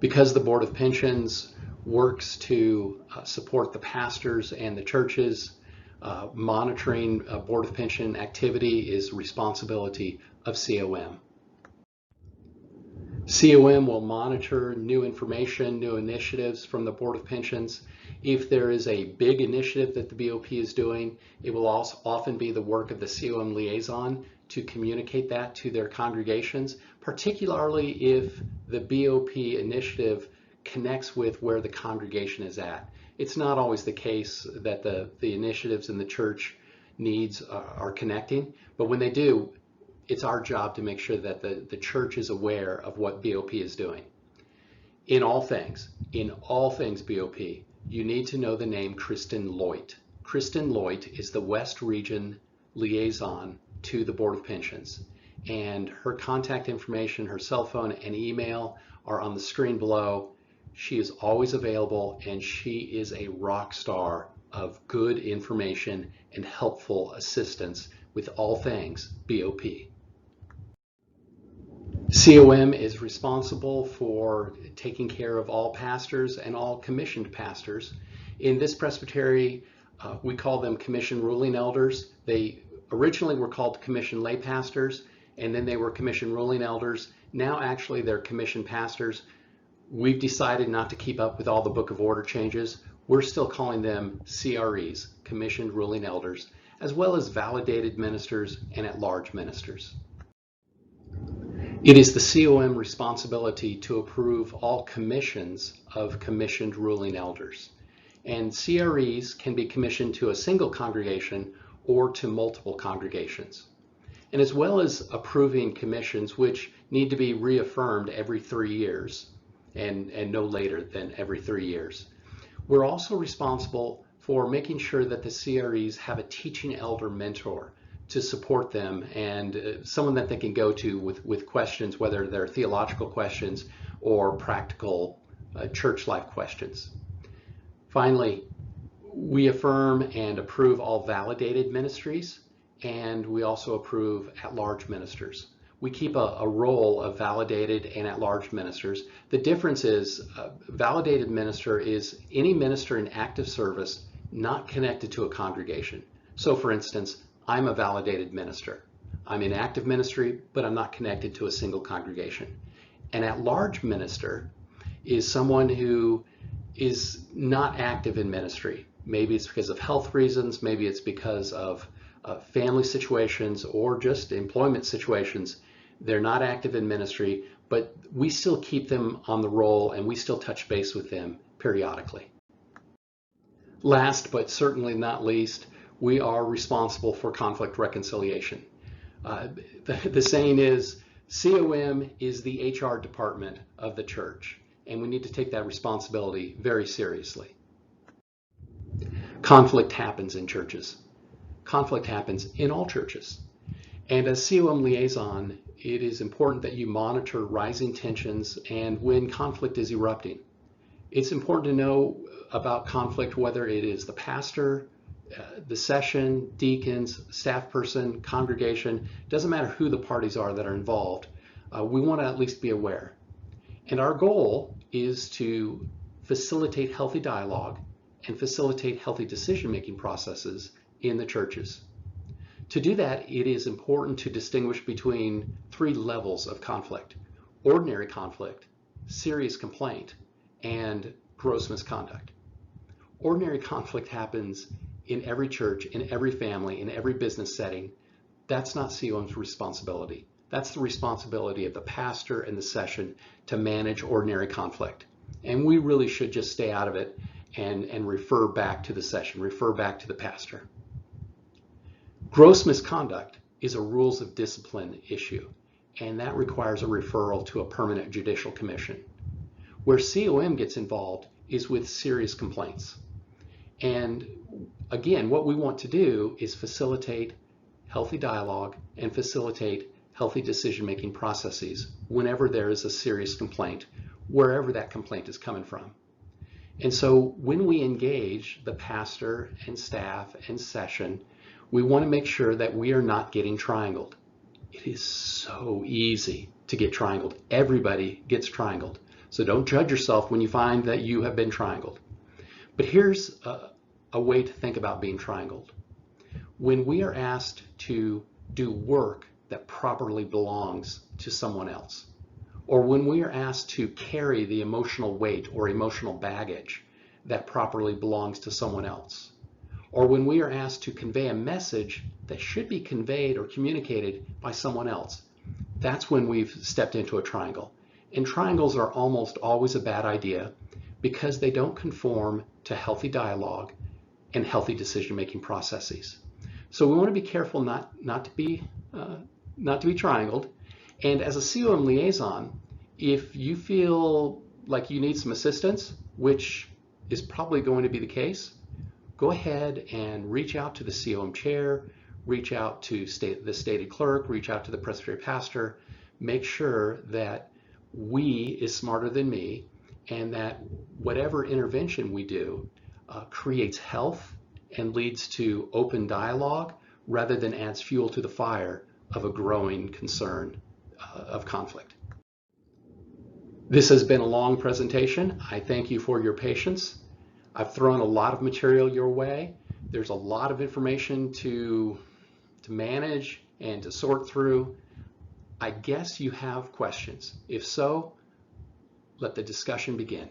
Because the Board of Pensions works to support the pastors and the churches, monitoring Board of Pension activity is responsibility of COM. COM will monitor new information, new initiatives from the Board of Pensions. If there is a big initiative that the BOP is doing, it will also often be the work of the COM liaison to communicate that to their congregations, particularly if the BOP initiative connects with where the congregation is at. It's not always the case that the initiatives in the church needs are connecting, but when they do, it's our job to make sure that the church is aware of what BOP is doing. In all things BOP, you need to know the name Kristen Loit. Kristen Loit is the West Region liaison to the Board of Pensions, and her contact information, her cell phone and email are on the screen below. She is always available, and she is a rock star of good information and helpful assistance with all things BOP. COM is responsible for taking care of all pastors and all commissioned pastors. In this presbytery, we call them commissioned ruling elders. They originally were called commissioned lay pastors, and then they were commissioned ruling elders. Now actually they're commissioned pastors. We've decided not to keep up with all the Book of Order changes. We're still calling them CREs, commissioned ruling elders, as well as validated ministers and at-large ministers. It is the COM responsibility to approve all commissions of commissioned ruling elders. And CREs can be commissioned to a single congregation or to multiple congregations. And as well as approving commissions which need to be reaffirmed every 3 years and no later than every 3 years, we're also responsible for making sure that the CREs have a teaching elder mentor to support them, and someone that they can go to with questions, whether they're theological questions or practical church life questions. Finally, we affirm and approve all validated ministries, and we also approve at-large ministers. We keep a roll of validated and at-large ministers. The difference is validated minister is any minister in active service not connected to a congregation. So for instance, I'm a validated minister. I'm in active ministry, but I'm not connected to a single congregation. An at-large minister is someone who is not active in ministry. Maybe it's because of health reasons, maybe it's because of family situations or just employment situations. They're not active in ministry, but we still keep them on the roll and we still touch base with them periodically. Last, but certainly not least, we are responsible for conflict reconciliation. The saying is, COM is the HR department of the church, and we need to take that responsibility very seriously. Conflict happens in churches. Conflict happens in all churches. And as COM liaison, it is important that you monitor rising tensions and when conflict is erupting. It's important to know about conflict, whether it is the pastor, the session, deacons, staff person, congregation. Doesn't matter who the parties are that are involved. We want to at least be aware. And our goal is to facilitate healthy dialogue and facilitate healthy decision-making processes in the churches. To do that, it is important to distinguish between 3 levels of conflict: ordinary conflict, serious complaint, and gross misconduct. Ordinary conflict happens in every church, in every family, in every business setting. That's not COM's responsibility. That's the responsibility of the pastor and the session to manage ordinary conflict. And we really should just stay out of it and refer back to the session, refer back to the pastor. Gross misconduct is a rules of discipline issue, and that requires a referral to a permanent judicial commission. Where COM gets involved is with serious complaints. And again, what we want to do is facilitate healthy dialogue and facilitate healthy decision-making processes whenever there is a serious complaint, wherever that complaint is coming from. And so when we engage the pastor and staff and session, we want to make sure that we are not getting triangled. It is so easy to get triangled. Everybody gets triangled. So don't judge yourself when you find that you have been triangled. But here's a way to think about being triangled. When we are asked to do work that properly belongs to someone else, or when we are asked to carry the emotional weight or emotional baggage that properly belongs to someone else, or when we are asked to convey a message that should be conveyed or communicated by someone else, that's when we've stepped into a triangle. And triangles are almost always a bad idea because they don't conform to healthy dialogue and healthy decision-making processes. So we want to be careful not to be triangled. And as a COM liaison, if you feel like you need some assistance, which is probably going to be the case, go ahead and reach out to the COM chair, reach out to the stated clerk, reach out to the presbytery pastor. Make sure that we is smarter than me, and that whatever intervention we do creates health and leads to open dialogue rather than adds fuel to the fire of a growing concern of conflict. This has been a long presentation. I thank you for your patience. I've thrown a lot of material your way. There's a lot of information to manage and to sort through. I guess you have questions. If so, let the discussion begin.